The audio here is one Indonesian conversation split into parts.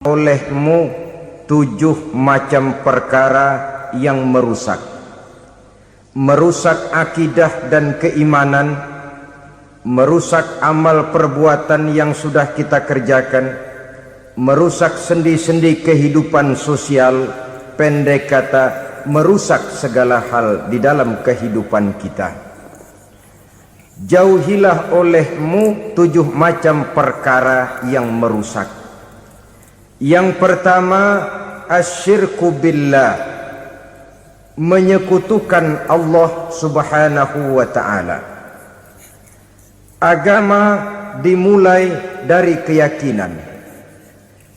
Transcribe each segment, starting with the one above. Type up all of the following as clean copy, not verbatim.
olehmu 7 macam perkara yang merusak akidah dan keimanan, merusak amal perbuatan yang sudah kita kerjakan, merusak sendi-sendi kehidupan sosial, pendek kata merusak segala hal di dalam kehidupan kita. Jauhilah olehmu 7 macam perkara yang merusak. Yang pertama, asyirku billah, menyekutukan Allah subhanahu wa ta'ala. Agama dimulai dari keyakinan,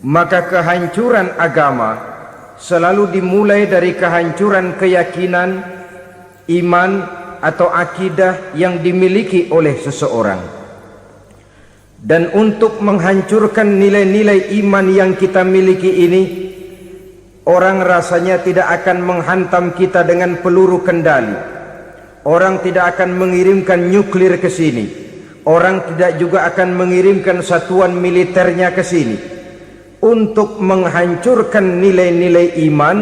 maka kehancuran agama selalu dimulai dari kehancuran keyakinan, iman atau akidah yang dimiliki oleh seseorang. Dan untuk menghancurkan nilai-nilai iman yang kita miliki ini, orang rasanya tidak akan menghantam kita dengan peluru kendali. Orang tidak akan mengirimkan nuklir ke sini. Orang tidak juga akan mengirimkan satuan militernya ke sini. Untuk menghancurkan nilai-nilai iman,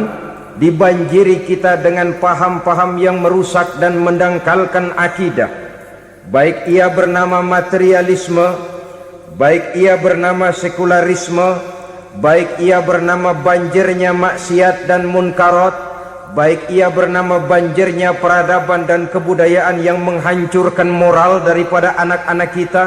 dibanjiri kita dengan paham-paham yang merusak dan mendangkalkan akidah. Baik ia bernama materialisme, baik ia bernama sekularisme, baik ia bernama banjirnya maksiat dan munkarat, baik ia bernama banjirnya peradaban dan kebudayaan yang menghancurkan moral daripada anak-anak kita,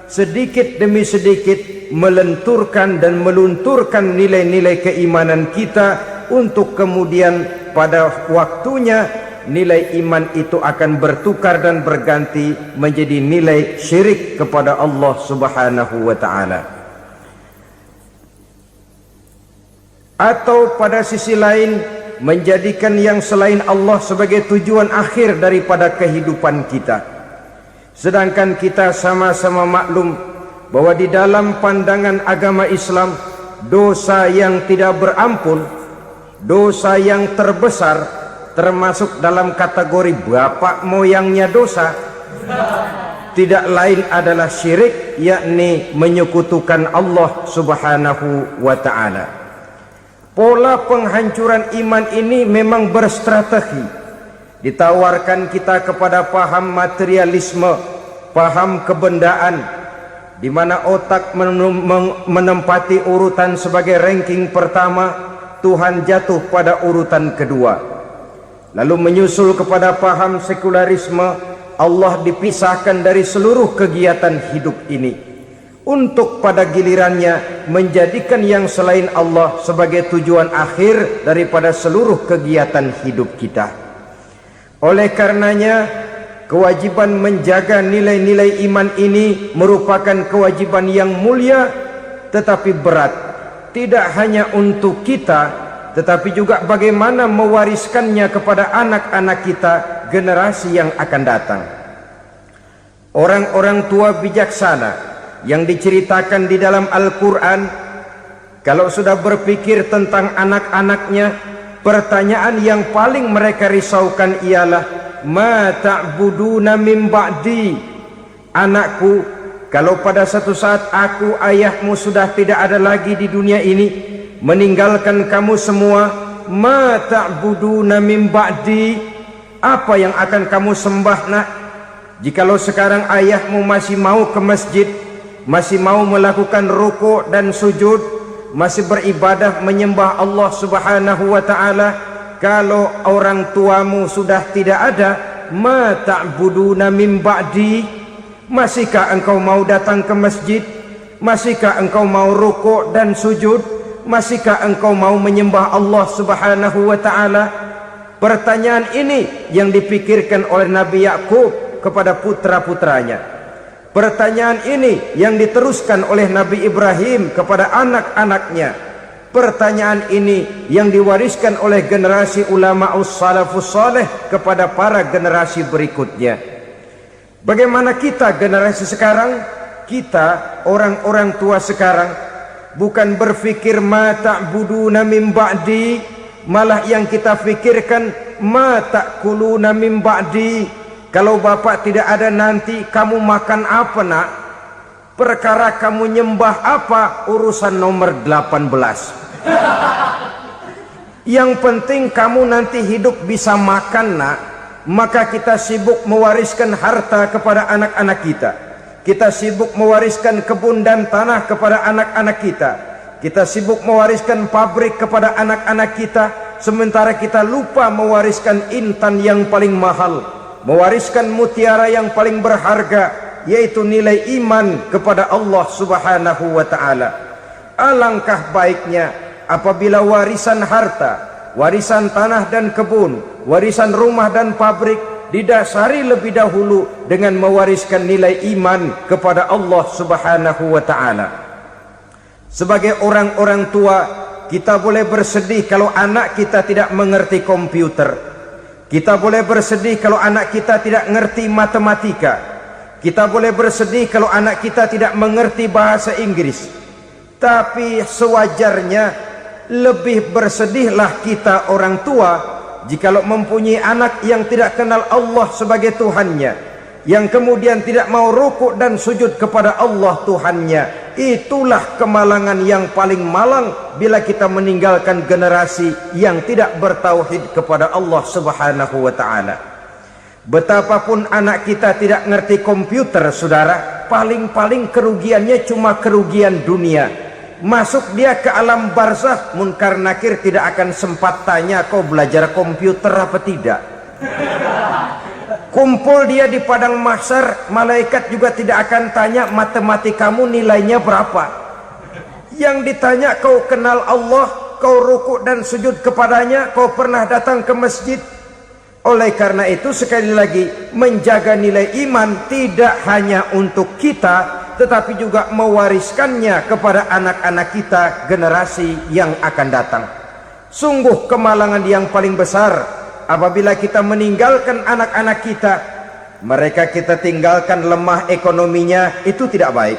sedikit demi sedikit melenturkan dan melunturkan nilai-nilai keimanan kita, untuk kemudian pada waktunya nilai iman itu akan bertukar dan berganti menjadi nilai syirik kepada Allah subhanahu wa ta'ala. Atau pada sisi lain, menjadikan yang selain Allah sebagai tujuan akhir daripada kehidupan kita. Sedangkan kita sama-sama maklum bahwa di dalam pandangan agama Islam, dosa yang tidak berampun, dosa yang terbesar, termasuk dalam kategori bapak moyangnya dosa, tidak lain adalah syirik, yakni menyekutukan Allah subhanahu wa ta'ala. Pola penghancuran iman ini memang berstrategi. Ditawarkan kita kepada paham materialisme, paham kebendaan, di mana otak menempati urutan sebagai ranking pertama, Tuhan jatuh pada urutan kedua. Lalu menyusul kepada paham sekularisme, Allah dipisahkan dari seluruh kegiatan hidup ini, untuk pada gilirannya menjadikan yang selain Allah sebagai tujuan akhir daripada seluruh kegiatan hidup kita. Oleh karenanya, kewajiban menjaga nilai-nilai iman ini merupakan kewajiban yang mulia tetapi berat, tidak hanya untuk kita, tetapi juga bagaimana mewariskannya kepada anak-anak kita, generasi yang akan datang. Orang-orang tua bijaksana yang diceritakan di dalam Al-Quran, kalau sudah berpikir tentang anak-anaknya, pertanyaan yang paling mereka risaukan ialah, ma ta'buduna min ba'di. Anakku, kalau pada satu saat aku, ayahmu sudah tidak ada lagi di dunia ini, meninggalkan kamu semua, ma ta'buduna min ba'di, apa yang akan kamu sembah nak? Jikalau sekarang ayahmu masih mau ke masjid, masih mau melakukan rukuk dan sujud, masih beribadah menyembah Allah subhanahu wa ta'ala, kalau orang tuamu sudah tidak ada, ma ta'buduna min ba'di, masihkah engkau mau datang ke masjid? Masihkah engkau mau rukuk dan sujud? Masihkah engkau mau menyembah Allah subhanahu wa ta'ala? Pertanyaan ini yang dipikirkan oleh Nabi Yakub kepada putra-putranya. Pertanyaan ini yang diteruskan oleh Nabi Ibrahim kepada anak-anaknya. Pertanyaan ini yang diwariskan oleh generasi ulama salafus saleh kepada para generasi berikutnya. Bagaimana kita generasi sekarang? Kita orang-orang tua sekarang bukan berfikir ma ta'buduna min ba'di, malah yang kita fikirkan ma ta'kuluna min ba'di. Kalau bapak tidak ada nanti kamu makan apa nak? Perkara kamu nyembah apa, urusan nomor 18. Yang penting kamu nanti hidup bisa makan, nak. Maka kita sibuk mewariskan harta kepada anak-anak kita. Kita sibuk mewariskan kebun dan tanah kepada anak-anak kita. Kita sibuk mewariskan pabrik kepada anak-anak kita, sementara kita lupa mewariskan intan yang paling mahal, mewariskan mutiara yang paling berharga, yaitu nilai iman kepada Allah Subhanahu wa ta'ala. Alangkah baiknya apabila warisan harta, warisan tanah dan kebun, warisan rumah dan pabrik didasari lebih dahulu dengan mewariskan nilai iman kepada Allah Subhanahu wa ta'ala. Sebagai orang-orang tua, kita boleh bersedih kalau anak kita tidak mengerti komputer. Kita boleh bersedih kalau anak kita tidak mengerti matematika. Kita boleh bersedih kalau anak kita tidak mengerti bahasa Inggris. Tapi sewajarnya lebih bersedihlah kita orang tua jikalau mempunyai anak yang tidak kenal Allah sebagai Tuhannya, yang kemudian tidak mau rukuk dan sujud kepada Allah Tuhannya. Itulah kemalangan yang paling malang bila kita meninggalkan generasi yang tidak bertauhid kepada Allah Subhanahu wa ta'ala. Betapapun anak kita tidak ngerti komputer, saudara, paling-paling kerugiannya cuma kerugian dunia. Masuk dia ke alam barzakh, munkar nakir tidak akan sempat tanya kau belajar komputer apa tidak. Kumpul dia di padang mahsyar, malaikat juga tidak akan tanya matematikamu nilainya berapa. Yang ditanya, kau kenal Allah, kau rukuk dan sujud kepadanya, kau pernah datang ke masjid. Oleh karena itu, sekali lagi, menjaga nilai iman tidak hanya untuk kita, tetapi juga mewariskannya kepada anak-anak kita, generasi yang akan datang. Sungguh kemalangan yang paling besar apabila kita meninggalkan anak-anak kita. Mereka kita tinggalkan lemah ekonominya, itu tidak baik.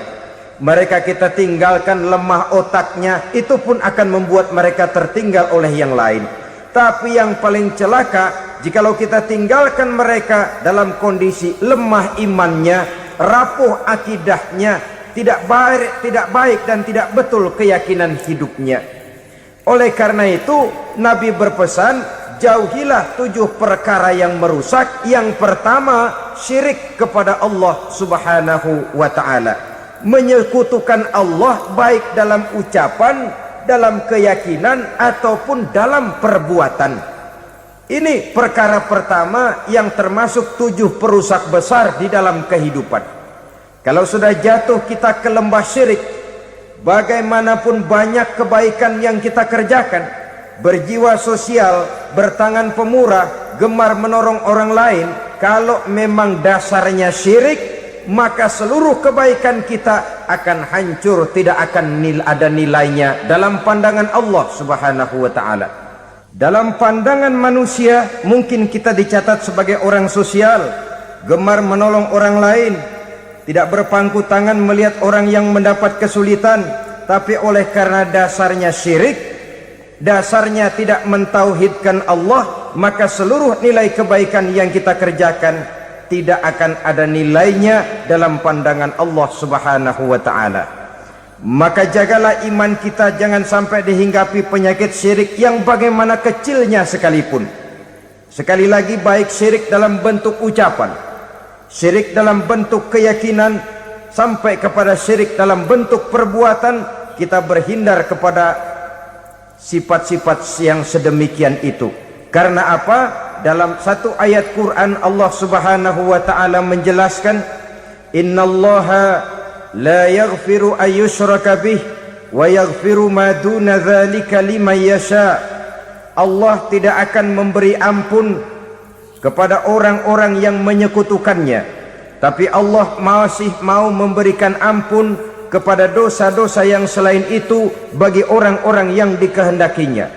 Mereka kita tinggalkan lemah otaknya, itu pun akan membuat mereka tertinggal oleh yang lain. Tapi yang paling celaka, jikalau kita tinggalkan mereka dalam kondisi lemah imannya, rapuh akidahnya, tidak baik dan tidak betul keyakinan hidupnya. Oleh karena itu, Nabi berpesan, jauhilah 7 perkara yang merusak. Yang pertama, syirik kepada Allah Subhanahu wa ta'ala. Menyekutukan Allah baik dalam ucapan, dalam keyakinan, ataupun dalam perbuatan. Ini perkara pertama yang termasuk 7 perusak besar di dalam kehidupan. Kalau sudah jatuh kita ke lembah syirik, bagaimanapun banyak kebaikan yang kita kerjakan, berjiwa sosial, bertangan pemurah, gemar menolong orang lain, kalau memang dasarnya syirik, maka seluruh kebaikan kita akan hancur, tidak akan ada nilainya dalam pandangan Allah Subhanahu wa ta'ala. Dalam pandangan manusia, mungkin kita dicatat sebagai orang sosial, gemar menolong orang lain, tidak berpangku tangan melihat orang yang mendapat kesulitan. Tapi oleh karena dasarnya syirik, dasarnya tidak mentauhidkan Allah, maka seluruh nilai kebaikan yang kita kerjakan tidak akan ada nilainya dalam pandangan Allah Subhanahu wa ta'ala. Maka jagalah iman kita, jangan sampai dihinggapi penyakit syirik yang bagaimana kecilnya sekalipun. Sekali lagi, baik syirik dalam bentuk ucapan, syirik dalam bentuk keyakinan, sampai kepada syirik dalam bentuk perbuatan, kita berhindar kepada sifat-sifat yang sedemikian itu. Karena apa? Dalam satu ayat Quran Allah Subhanahu wa ta'ala menjelaskan, innallaha la yaghfiru ayyushraka bih wa yaghfiru ma duna dzalika liman yasha. Allah tidak akan memberi ampun kepada orang-orang yang menyekutukannya, tapi Allah masih mau memberikan ampun kepada dosa-dosa yang selain itu bagi orang-orang yang dikehendakinya.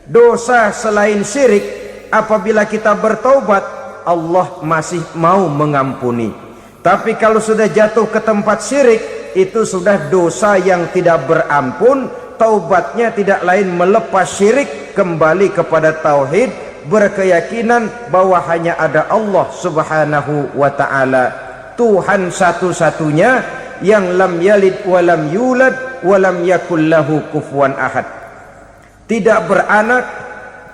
Dosa selain syirik, apabila kita bertaubat, Allah masih mau mengampuni. Tapi kalau sudah jatuh ke tempat syirik, itu sudah dosa yang tidak berampun. Taubatnya tidak lain melepas syirik, kembali kepada tauhid, berkeyakinan bahwa hanya ada Allah Subhanahu wa ta'ala, Tuhan satu-satunya yang lam yalid wa lam yulad wa lam yakul lahu kufuwan ahad. Tidak beranak,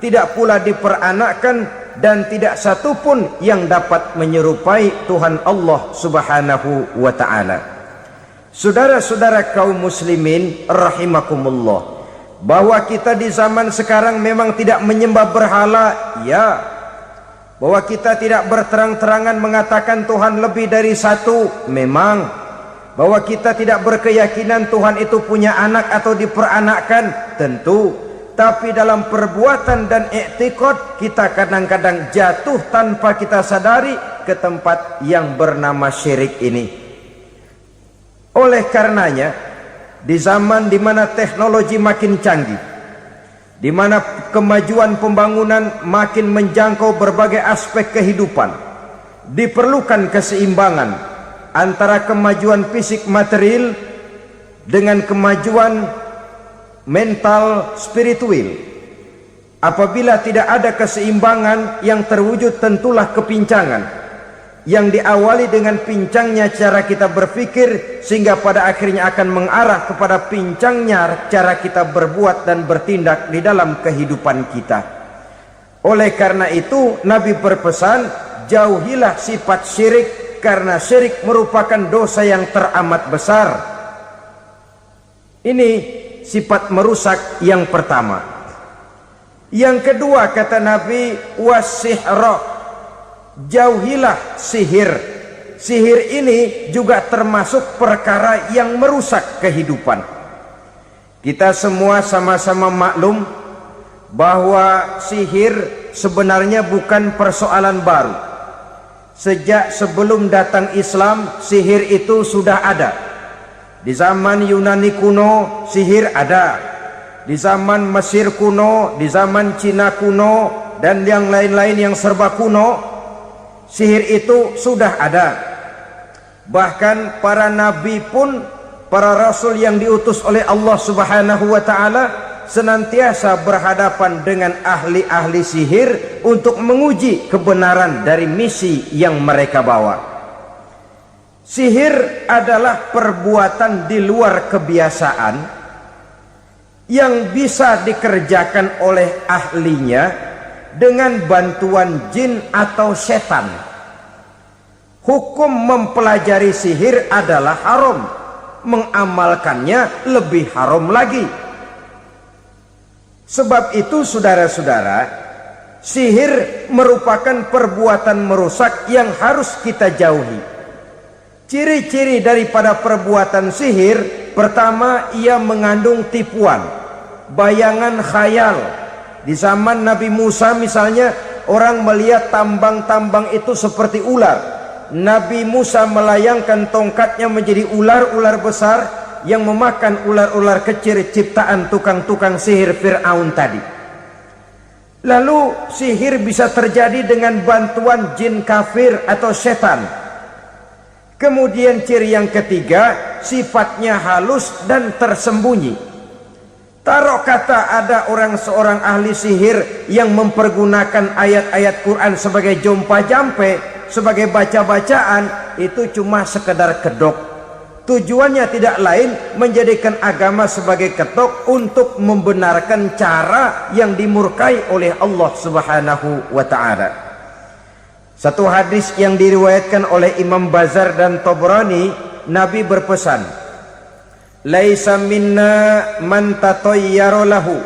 tidak pula diperanakkan, dan tidak satupun yang dapat menyerupai Tuhan Allah Subhanahu wa ta'ala. Saudara-saudara kaum muslimin rahimakumullah, bahwa kita di zaman sekarang memang tidak menyembah berhala, ya. Bahwa kita tidak berterang-terangan mengatakan Tuhan lebih dari satu, memang. Bahwa kita tidak berkeyakinan Tuhan itu punya anak atau diperanakkan, tentu. Tapi dalam perbuatan dan i'tiqad kita kadang-kadang jatuh tanpa kita sadari ke tempat yang bernama syirik ini. Oleh karenanya, di zaman di mana teknologi makin canggih, di mana kemajuan pembangunan makin menjangkau berbagai aspek kehidupan, diperlukan keseimbangan antara kemajuan fisik material dengan kemajuan mental spiritual. Apabila tidak ada keseimbangan, yang terwujud tentulah kepincangan, yang diawali dengan pincangnya cara kita berpikir, sehingga pada akhirnya akan mengarah kepada pincangnya cara kita berbuat dan bertindak di dalam kehidupan kita. Oleh karena itu Nabi berpesan, jauhilah sifat syirik, karena syirik merupakan dosa yang teramat besar. Ini sifat merusak yang pertama. Yang kedua kata Nabi, wasihra, jauhilah sihir. Sihir ini juga termasuk perkara yang merusak kehidupan. Kita semua sama-sama maklum bahwa sihir sebenarnya bukan persoalan baru. Sejak sebelum datang Islam, sihir itu sudah ada. Di zaman Yunani kuno sihir ada, di zaman Mesir kuno, di zaman Cina kuno, dan yang lain-lain yang serba kuno, sihir itu sudah ada. Bahkan para nabi pun, para rasul yang diutus oleh Allah Subhanahu wa ta'ala, senantiasa berhadapan dengan ahli-ahli sihir untuk menguji kebenaran dari misi yang mereka bawa. Sihir adalah perbuatan di luar kebiasaan yang bisa dikerjakan oleh ahlinya dengan bantuan jin atau setan. Hukum mempelajari sihir adalah haram, mengamalkannya lebih haram lagi. Sebab itu saudara-saudara, sihir merupakan perbuatan merusak yang harus kita jauhi. Ciri-ciri daripada perbuatan sihir, pertama, ia mengandung tipuan, bayangan khayal. Di zaman Nabi Musa misalnya, orang melihat tambang-tambang itu seperti ular. Nabi Musa melayangkan tongkatnya menjadi ular-ular besar yang memakan ular-ular kecil ciptaan tukang-tukang sihir Fir'aun tadi. Lalu sihir bisa terjadi dengan bantuan jin kafir atau setan. Kemudian ciri yang ketiga, sifatnya halus dan tersembunyi. Taruh kata ada seorang ahli sihir yang mempergunakan ayat-ayat Quran sebagai jompa-jampe, sebagai baca-bacaan, itu cuma sekedar kedok. Tujuannya tidak lain menjadikan agama sebagai ketok untuk membenarkan cara yang dimurkai oleh Allah Subhanahu wa ta'ala. Satu hadis yang diriwayatkan oleh Imam Bazar dan Tabrani, Nabi berpesan, laisa minna man tatayyara lahu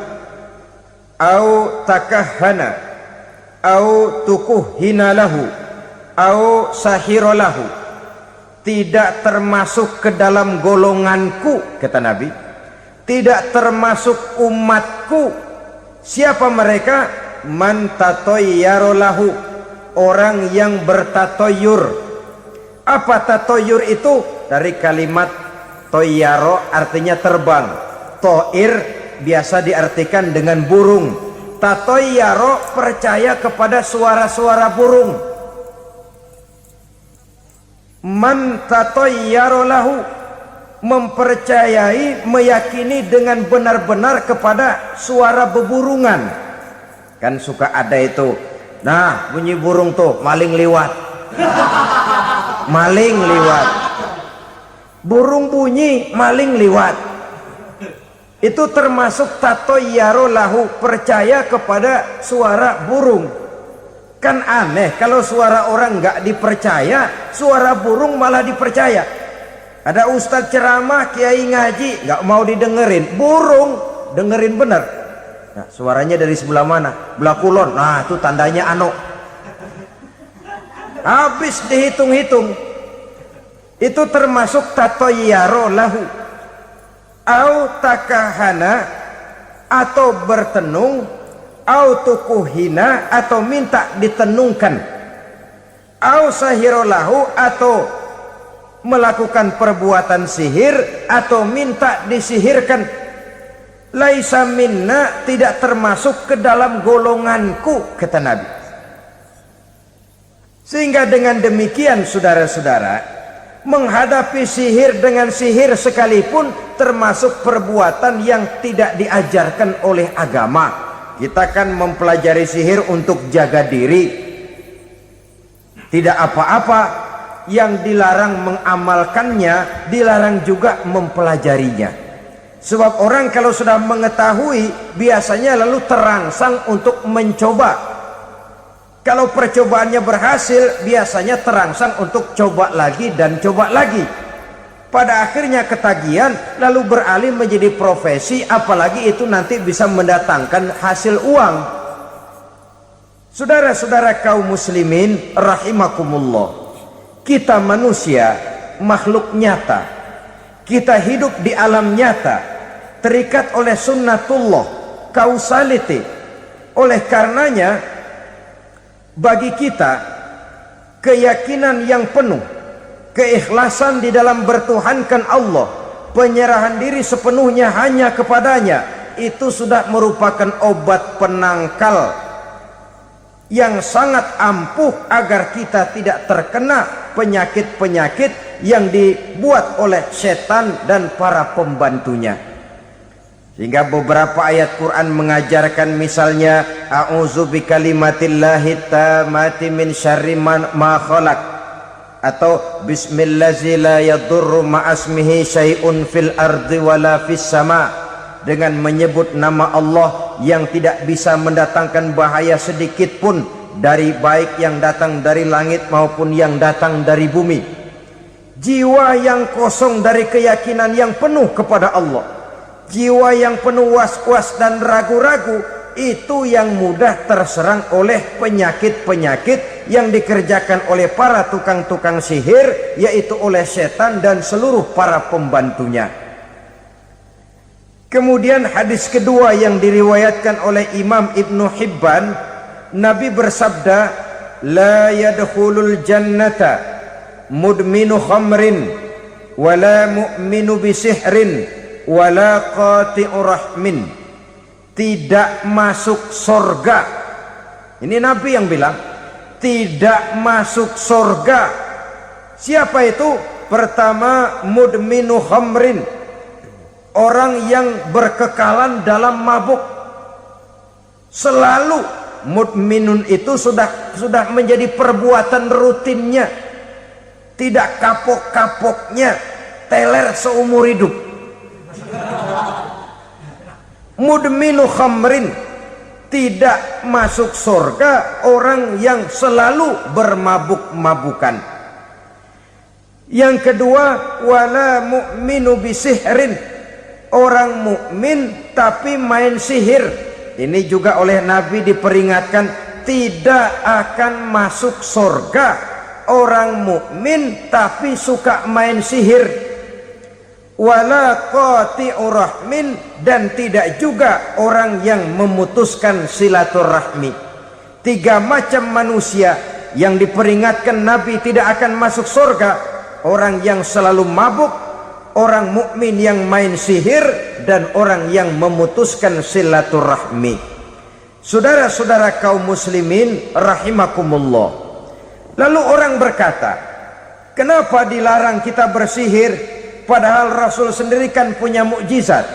au takahhana au tukuhhina lahu au sahira lahu. Tidak termasuk ke dalam golonganku, kata Nabi, tidak termasuk umatku. Siapa mereka? Man tatayyara lahu, orang yang bertatoyur. Apa tatoyur itu? Dari kalimat toyaro, artinya terbang. Toir biasa diartikan dengan burung. Tatoyaro percaya kepada suara-suara burung. Man tatoyaro lahu, mempercayai, meyakini dengan benar-benar kepada suara beburungan. Kan suka ada itu, nah bunyi burung tuh, maling liwat. Maling liwat. burung bunyi, maling liwat. Itu termasuk tatoyaro lahu, percaya kepada suara burung. Kan aneh kalau suara orang nggak dipercaya, suara burung malah dipercaya. Ada ustadz ceramah, kiai ngaji, nggak mau didengerin, burung dengerin bener. Nah, suaranya dari sebelah mana? Belah kulon. Nah, itu tandanya ano. Habis dihitung-hitung. Itu termasuk tatoyaro lahu. Au takahana, atau bertenung, au tukuhina, atau minta ditenungkan, au sahirolahu, atau melakukan perbuatan sihir, atau minta disihirkan. Laisa minna, tidak termasuk ke dalam golonganku, kata Nabi. Sehingga dengan demikian saudara-saudara, menghadapi sihir dengan sihir sekalipun termasuk perbuatan yang tidak diajarkan oleh agama. Kita kan mempelajari sihir untuk jaga diri, tidak apa-apa. Yang dilarang mengamalkannya, dilarang juga mempelajarinya. Sebab orang kalau sudah mengetahui, biasanya lalu terangsang untuk mencoba. Kalau percobaannya berhasil, biasanya terangsang untuk coba lagi dan coba lagi. Pada akhirnya ketagihan, lalu beralih menjadi profesi, apalagi itu nanti bisa mendatangkan hasil uang. Saudara-saudara kaum muslimin rahimakumullah, kita manusia makhluk nyata, kita hidup di alam nyata, terikat oleh sunnatullah, causality. Oleh karenanya bagi kita keyakinan yang penuh, keikhlasan di dalam bertuhankan Allah, penyerahan diri sepenuhnya hanya kepadanya, itu sudah merupakan obat penangkal yang sangat ampuh agar kita tidak terkena penyakit-penyakit yang dibuat oleh setan dan para pembantunya. Sehingga beberapa ayat Quran mengajarkan, misalnya a'udzu bikalimatillahi tammati min syarri ma khalaq, atau bismillazi la yadurru ma'asmihi syai'un fil ardi wala fis sama, dengan menyebut nama Allah yang tidak bisa mendatangkan bahaya sedikit pun, dari baik yang datang dari langit maupun yang datang dari bumi. Jiwa yang kosong dari keyakinan yang penuh kepada Allah, jiwa yang penuh was-was dan ragu-ragu, itu yang mudah terserang oleh penyakit-penyakit yang dikerjakan oleh para tukang-tukang sihir, yaitu oleh setan dan seluruh para pembantunya. Kemudian hadis kedua yang diriwayatkan oleh Imam Ibnu Hibban, Nabi bersabda, la yadkhulul jannata mudminu khamrin wala mu'minu bisihrin wala qati'u rahmin. Tidak masuk surga. Ini Nabi yang bilang, tidak masuk surga. Siapa itu? Pertama, mudminu khamrin, orang yang berkekalan dalam mabuk. Selalu mudminun itu sudah menjadi perbuatan rutinnya, tidak kapok-kapoknya, teler seumur hidup. Mudminu khamrin, tidak masuk surga orang yang selalu bermabuk-mabukan. Yang kedua, wala mu'minu bisihrin, orang mukmin tapi main sihir. Ini juga oleh Nabi diperingatkan, tidak akan masuk surga orang mukmin tapi suka main sihir. Wala qati'u rahmin, dan tidak juga orang yang memutuskan silaturahmi. Tiga macam manusia yang diperingatkan Nabi tidak akan masuk surga: orang yang selalu mabuk, orang mukmin yang main sihir, dan orang yang memutuskan silaturahmi. Saudara-saudara kaum muslimin rahimakumullah. Lalu orang berkata, kenapa dilarang kita bersihir? Padahal Rasul sendiri kan punya mukjizat.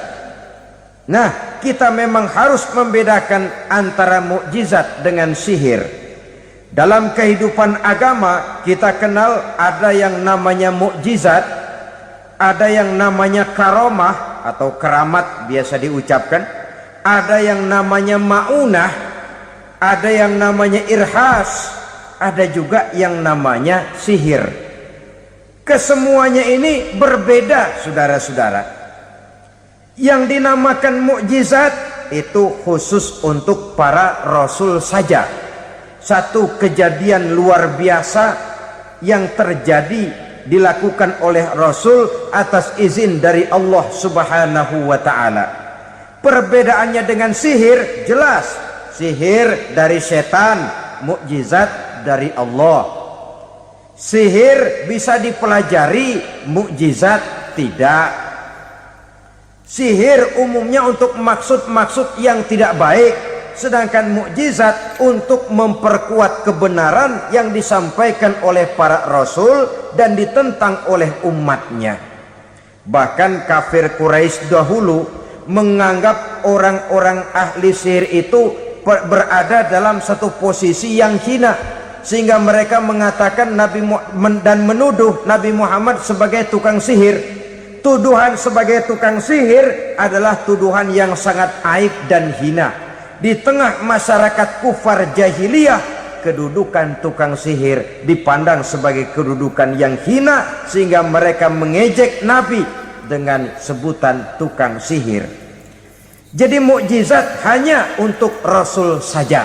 Nah, kita memang harus membedakan antara mukjizat dengan sihir. Dalam kehidupan agama kita kenal ada yang namanya mukjizat, ada yang namanya karomah atau keramat biasa diucapkan, ada yang namanya maunah, ada yang namanya irhas, ada juga yang namanya sihir. Kesemuanya ini berbeda, saudara-saudara. Yang dinamakan mukjizat itu khusus untuk para rasul saja. Satu kejadian luar biasa yang terjadi dilakukan oleh Rasul atas izin dari Allah Subhanahu wa ta'ala. Perbedaannya dengan sihir jelas. Sihir dari setan, mukjizat dari Allah. Sihir bisa dipelajari, mukjizat tidak. Sihir umumnya untuk maksud-maksud yang tidak baik, sedangkan mukjizat untuk memperkuat kebenaran yang disampaikan oleh para rasul dan ditentang oleh umatnya. Bahkan kafir Quraisy dahulu menganggap orang-orang ahli sihir itu berada dalam satu posisi yang hina, sehingga mereka mengatakan dan menuduh Nabi Muhammad sebagai tukang sihir. Tuduhan sebagai tukang sihir adalah tuduhan yang sangat aib dan hina. Di tengah masyarakat kufar jahiliyah, kedudukan tukang sihir dipandang sebagai kedudukan yang hina, sehingga mereka mengejek Nabi dengan sebutan tukang sihir. Jadi mukjizat hanya untuk Rasul saja.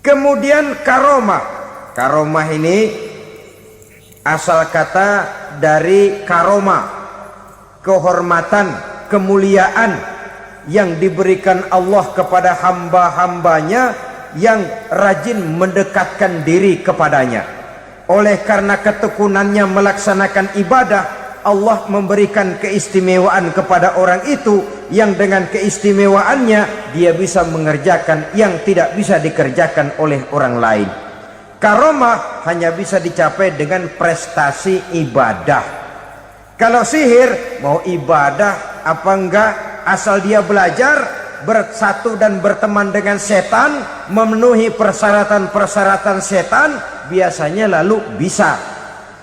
Kemudian karomah. Karomah ini asal kata dari karoma, kehormatan, kemuliaan yang diberikan Allah kepada hamba-hambanya yang rajin mendekatkan diri kepadanya. Oleh karena ketekunannya melaksanakan ibadah, Allah memberikan keistimewaan kepada orang itu, yang dengan keistimewaannya dia bisa mengerjakan yang tidak bisa dikerjakan oleh orang lain. Karomah hanya bisa dicapai dengan prestasi ibadah. Kalau sihir, mau ibadah apa enggak, asal dia belajar, bersatu dan berteman dengan setan, memenuhi persyaratan-persyaratan setan, biasanya lalu bisa.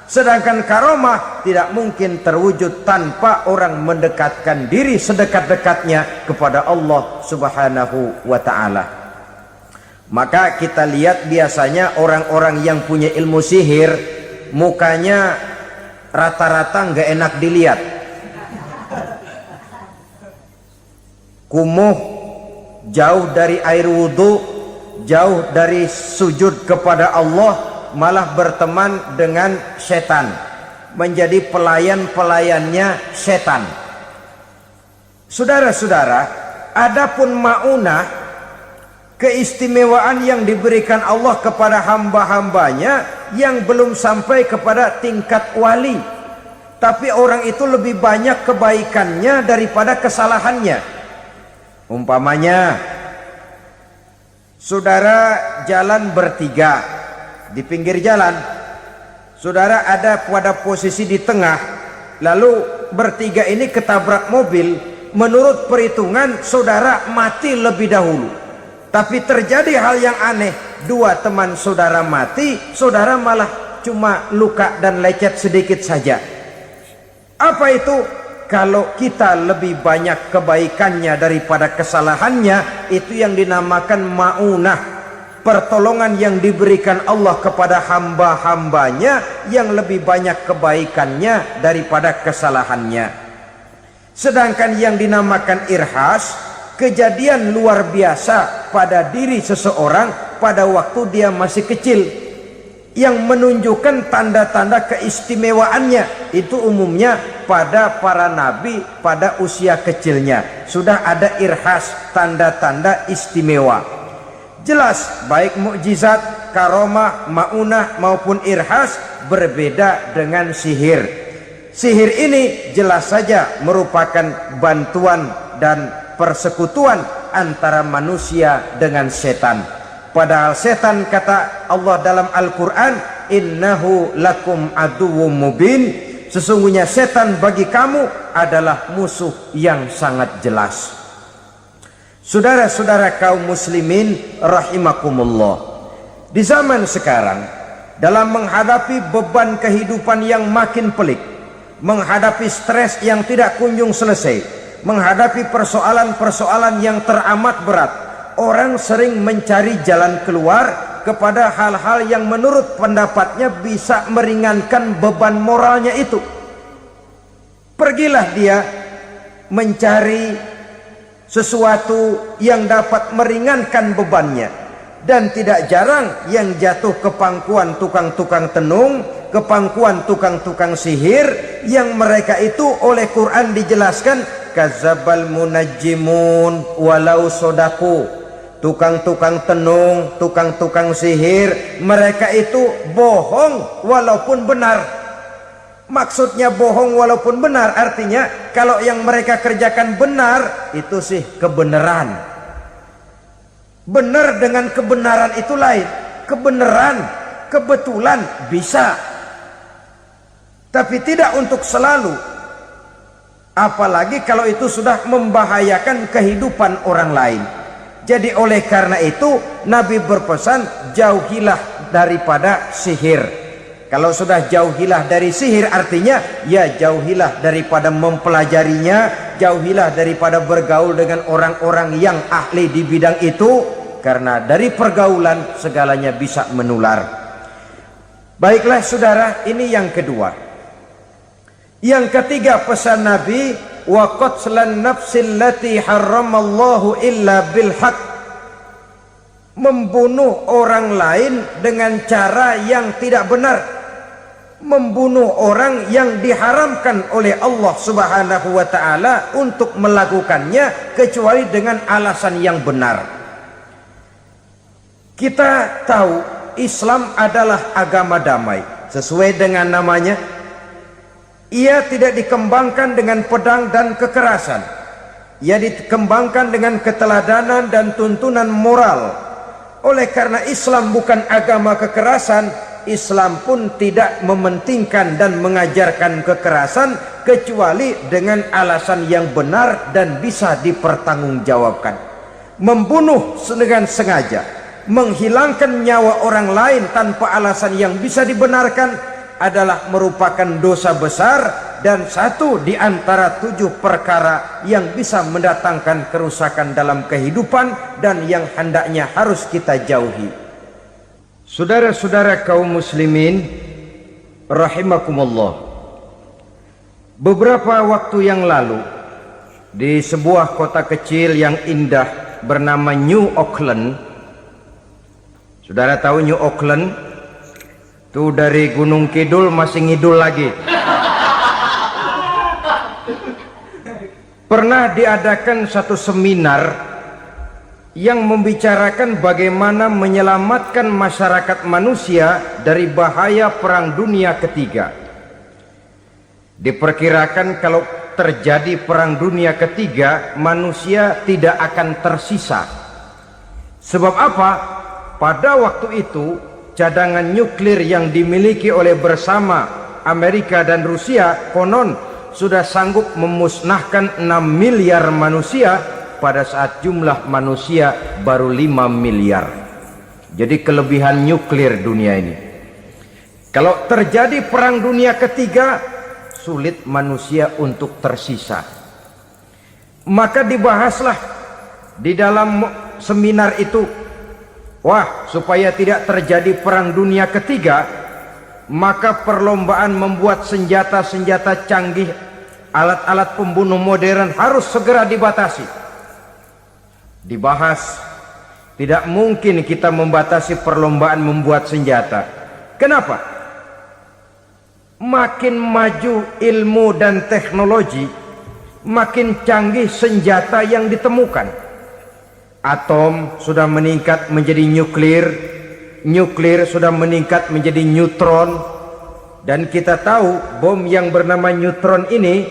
Sedangkan karomah tidak mungkin terwujud tanpa orang mendekatkan diri sedekat-dekatnya kepada Allah Subhanahu wa ta'ala. Maka kita lihat biasanya orang-orang yang punya ilmu sihir, mukanya rata-rata nggak enak dilihat. Kumuh, jauh dari air wudhu, jauh dari sujud kepada Allah, malah berteman dengan setan, menjadi pelayan-pelayannya setan. Saudara-saudara, adapun maunah, keistimewaan yang diberikan Allah kepada hamba-hambanya yang belum sampai kepada tingkat wali, tapi orang itu lebih banyak kebaikannya daripada kesalahannya. Umpamanya, saudara jalan bertiga di pinggir jalan, saudara ada pada posisi di tengah, lalu bertiga ini ketabrak mobil. Menurut perhitungan saudara mati lebih dahulu. Tapi terjadi hal yang aneh, dua teman saudara mati, saudara malah cuma luka dan lecet sedikit saja. Apa itu? Kalau kita lebih banyak kebaikannya daripada kesalahannya, itu yang dinamakan maunah, pertolongan yang diberikan Allah kepada hamba-hambanya yang lebih banyak kebaikannya daripada kesalahannya. Sedangkan yang dinamakan irhas, kejadian luar biasa pada diri seseorang pada waktu dia masih kecil, yang menunjukkan tanda-tanda keistimewaannya. Itu umumnya pada para nabi pada usia kecilnya sudah ada irhas, tanda-tanda istimewa. Jelas baik mukjizat, karomah, maunah maupun irhas berbeda dengan sihir. Sihir ini jelas saja merupakan bantuan dan persekutuan antara manusia dengan setan. Padahal setan, kata Allah dalam Al-Quran, innahu lakum aduwwum mubin, sesungguhnya setan bagi kamu adalah musuh yang sangat jelas. Saudara-saudara kaum muslimin rahimakumullah, di zaman sekarang dalam menghadapi beban kehidupan yang makin pelik, menghadapi stres yang tidak kunjung selesai, menghadapi persoalan-persoalan yang teramat berat, orang sering mencari jalan keluar kepada hal-hal yang menurut pendapatnya bisa meringankan beban moralnya itu. Pergilah dia mencari sesuatu yang dapat meringankan bebannya. Dan tidak jarang yang jatuh ke pangkuan tukang-tukang tenung, ke pangkuan tukang-tukang sihir, yang mereka itu oleh Quran dijelaskan kadzabal munajjimun walau sodaku. Tukang-tukang tenung, tukang-tukang sihir, mereka itu bohong walaupun benar. Maksudnya bohong walaupun benar artinya kalau yang mereka kerjakan benar itu sih kebenaran. Benar dengan kebenaran itu lain. Kebenaran, kebetulan bisa, tapi tidak untuk selalu. Apalagi kalau itu sudah membahayakan kehidupan orang lain. Jadi oleh karena itu Nabi berpesan jauhilah daripada sihir. Kalau sudah jauhilah dari sihir artinya ya jauhilah daripada mempelajarinya, jauhilah daripada bergaul dengan orang-orang yang ahli di bidang itu, karena dari pergaulan segalanya bisa menular. Baiklah saudara, ini yang kedua. Yang ketiga pesan Nabi, wa qatlan nafsil lati harramallahu illa bil haq. Membunuh orang lain dengan cara yang tidak benar. Membunuh orang yang diharamkan oleh Allah Subhanahu wa taala untuk melakukannya kecuali dengan alasan yang benar. Kita tahu Islam adalah agama damai. Sesuai dengan namanya, ia tidak dikembangkan dengan pedang dan kekerasan. Ia dikembangkan dengan keteladanan dan tuntunan moral. Oleh karena Islam bukan agama kekerasan, Islam pun tidak mementingkan dan mengajarkan kekerasan kecuali dengan alasan yang benar dan bisa dipertanggungjawabkan. Membunuh dengan sengaja, menghilangkan nyawa orang lain tanpa alasan yang bisa dibenarkan adalah merupakan dosa besar dan satu di antara 7 perkara yang bisa mendatangkan kerusakan dalam kehidupan dan yang hendaknya harus kita jauhi. Saudara-saudara kaum muslimin rahimakumullah, beberapa waktu yang lalu di sebuah kota kecil yang indah bernama New Auckland. Saudara tahu New Auckland? Itu dari Gunung Kidul masih ngidul lagi. Pernah diadakan satu seminar yang membicarakan bagaimana menyelamatkan masyarakat manusia dari bahaya Perang Dunia Ketiga. Diperkirakan kalau terjadi Perang Dunia Ketiga, manusia tidak akan tersisa. Sebab apa? Pada waktu itu cadangan nuklir yang dimiliki oleh bersama Amerika dan Rusia konon sudah sanggup memusnahkan 6 miliar manusia pada saat jumlah manusia baru 5 miliar. Jadi kelebihan nuklir dunia ini. Kalau terjadi Perang Dunia Ketiga, sulit manusia untuk tersisa. Maka dibahaslah di dalam seminar itu, wah, supaya tidak terjadi Perang Dunia Ketiga, maka perlombaan membuat senjata-senjata canggih, alat-alat pembunuh modern harus segera dibatasi. Dibahas, tidak mungkin kita membatasi perlombaan membuat senjata. Kenapa? Makin maju ilmu dan teknologi, makin canggih senjata yang ditemukan. Atom sudah meningkat menjadi nuklir, nuklir sudah meningkat menjadi neutron, dan kita tahu bom yang bernama neutron ini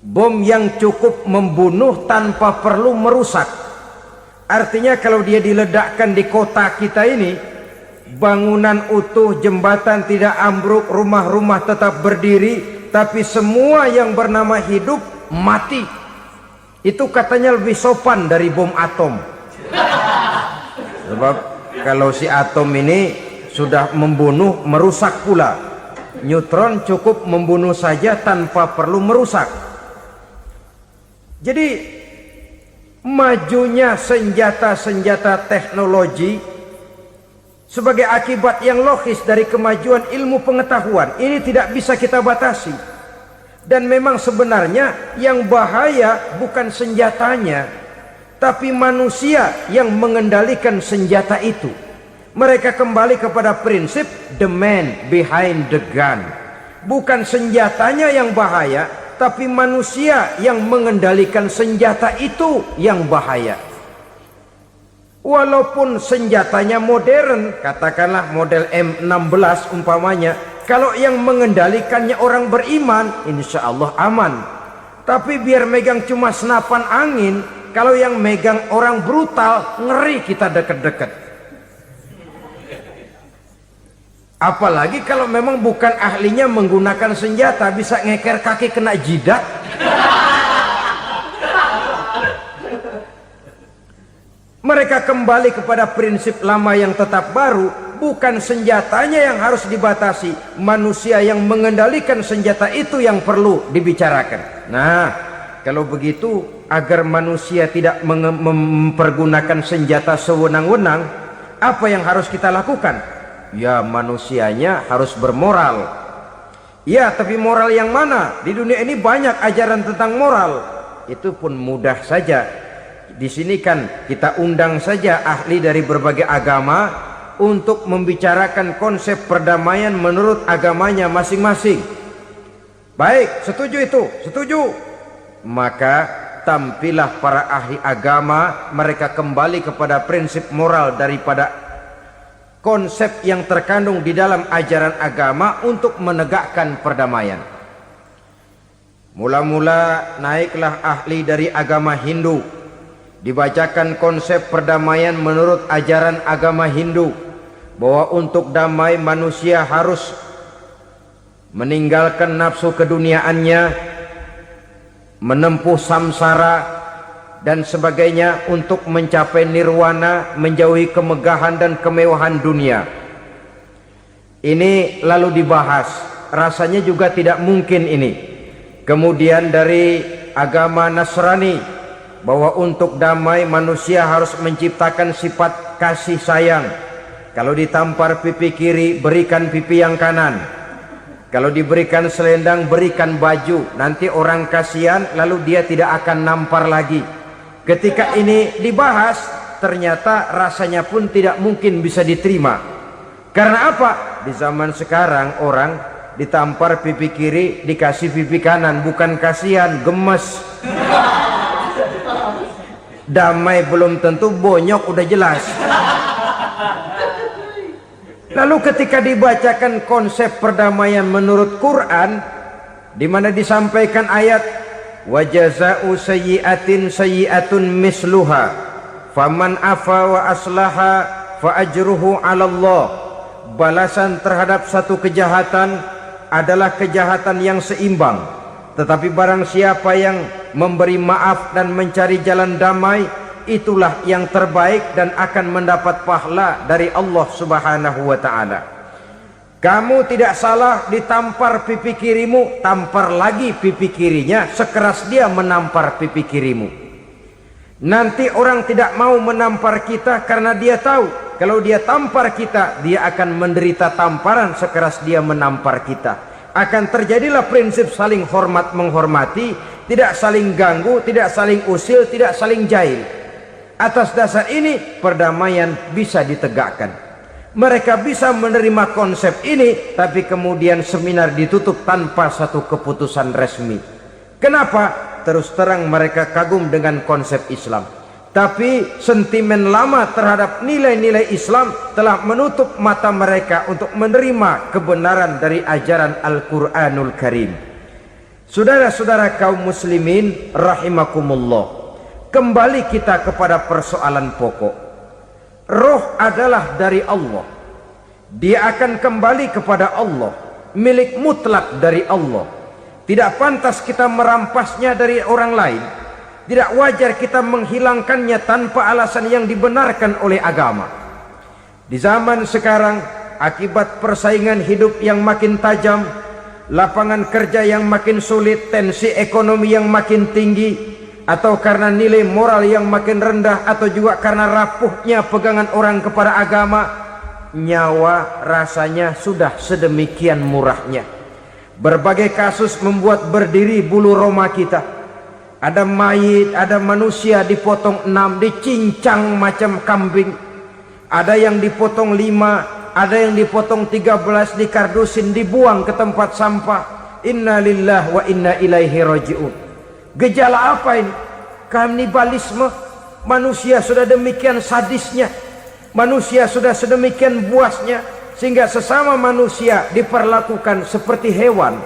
bom yang cukup membunuh tanpa perlu merusak. Artinya kalau dia diledakkan di kota kita ini, bangunan utuh, jembatan tidak ambruk, rumah-rumah tetap berdiri, tapi semua yang bernama hidup mati. Itu katanya lebih sopan dari bom atom. Sebab kalau si atom ini sudah membunuh, merusak pula. Neutron cukup membunuh saja tanpa perlu merusak. Jadi majunya senjata-senjata teknologi sebagai akibat yang logis dari kemajuan ilmu pengetahuan ini tidak bisa kita batasi. Dan memang sebenarnya yang bahaya bukan senjatanya, tapi manusia yang mengendalikan senjata itu. Mereka kembali kepada prinsip the man behind the gun. Bukan senjatanya yang bahaya, tapi manusia yang mengendalikan senjata itu yang bahaya. Walaupun senjatanya modern, katakanlah model M16 umpamanya, kalau yang mengendalikannya orang beriman, insya Allah aman. Tapi biar megang cuma senapan angin, kalau yang megang orang brutal, ngeri kita deket-deket. Apalagi kalau memang bukan ahlinya menggunakan senjata, bisa ngeker kaki kena jidat. Mereka kembali kepada prinsip lama yang tetap baru. Bukan senjatanya yang harus dibatasi, manusia yang mengendalikan senjata itu yang perlu dibicarakan. Nah, kalau begitu, agar manusia tidak mempergunakan senjata sewenang-wenang, apa yang harus kita lakukan? Ya, manusianya harus bermoral. Ya, tapi moral yang mana? Di dunia ini banyak ajaran tentang moral. Itu pun mudah saja. Di sini kan kita undang saja ahli dari berbagai agama untuk membicarakan konsep perdamaian menurut agamanya masing-masing. Baik, setuju itu? Setuju. Maka tampillah para ahli agama, mereka kembali kepada prinsip moral daripada konsep yang terkandung di dalam ajaran agama untuk menegakkan perdamaian. Mula-mula naiklah ahli dari agama Hindu, dibacakan konsep perdamaian menurut ajaran agama Hindu, bahwa untuk damai manusia harus meninggalkan nafsu keduniaannya, menempuh samsara dan sebagainya untuk mencapai nirwana, menjauhi kemegahan dan kemewahan dunia. Ini lalu dibahas, rasanya juga tidak mungkin ini. Kemudian dari agama Nasrani, bahwa untuk damai manusia harus menciptakan sifat kasih sayang. Kalau ditampar pipi kiri, berikan pipi yang kanan. Kalau diberikan selendang, berikan baju. Nanti orang kasihan, lalu dia tidak akan nampar lagi. Ketika ini dibahas, ternyata rasanya pun tidak mungkin bisa diterima. Karena apa? Di zaman sekarang orang ditampar pipi kiri, dikasih pipi kanan. Bukan kasihan, gemes. Damai belum tentu, bonyok udah jelas. Lalu ketika dibacakan konsep perdamaian menurut Quran, di mana disampaikan ayat wa jazaa'u sayyi'atin sayyi'atun misluha faman afa wa aslaha fa ajruhu 'ala Allah. Balasan terhadap satu kejahatan adalah kejahatan yang seimbang, tetapi barang siapa yang memberi maaf dan mencari jalan damai, itulah yang terbaik dan akan mendapat pahala dari Allah Subhanahu wa ta'ala. Kamu tidak salah ditampar pipi kirimu, tampar lagi pipi kirinya sekeras dia menampar pipi kirimu. Nanti orang tidak mau menampar kita karena dia tahu kalau dia tampar kita, dia akan menderita tamparan sekeras dia menampar kita. Akan terjadilah prinsip saling hormat menghormati, tidak saling ganggu, tidak saling usil, tidak saling jahil. Atas dasar ini perdamaian bisa ditegakkan. Mereka bisa menerima konsep ini, tapi kemudian seminar ditutup tanpa satu keputusan resmi. Kenapa? Terus terang mereka kagum dengan konsep Islam, tapi sentimen lama terhadap nilai-nilai Islam telah menutup mata mereka untuk menerima kebenaran dari ajaran Al-Quranul Karim. Saudara-saudara kaum muslimin rahimakumullah, kembali kita kepada persoalan pokok. Roh adalah dari Allah. Dia akan kembali kepada Allah, milik mutlak dari Allah. Tidak pantas kita merampasnya dari orang lain. Tidak wajar kita menghilangkannya tanpa alasan yang dibenarkan oleh agama. Di zaman sekarang akibat persaingan hidup yang makin tajam, lapangan kerja yang makin sulit, tensi ekonomi yang makin tinggi, atau karena nilai moral yang makin rendah, atau juga karena rapuhnya pegangan orang kepada agama, nyawa rasanya sudah sedemikian murahnya. Berbagai kasus membuat berdiri bulu roma kita. Ada mayit, ada manusia dipotong 6, dicincang macam kambing. Ada yang dipotong 5, ada yang dipotong 13, dikardusin, dibuang ke tempat sampah. Inna lillahi wa inna ilaihi raji'un. Gejala apa ini? Kanibalisme. Manusia sudah demikian sadisnya, manusia sudah sedemikian buasnya, sehingga sesama manusia diperlakukan seperti hewan.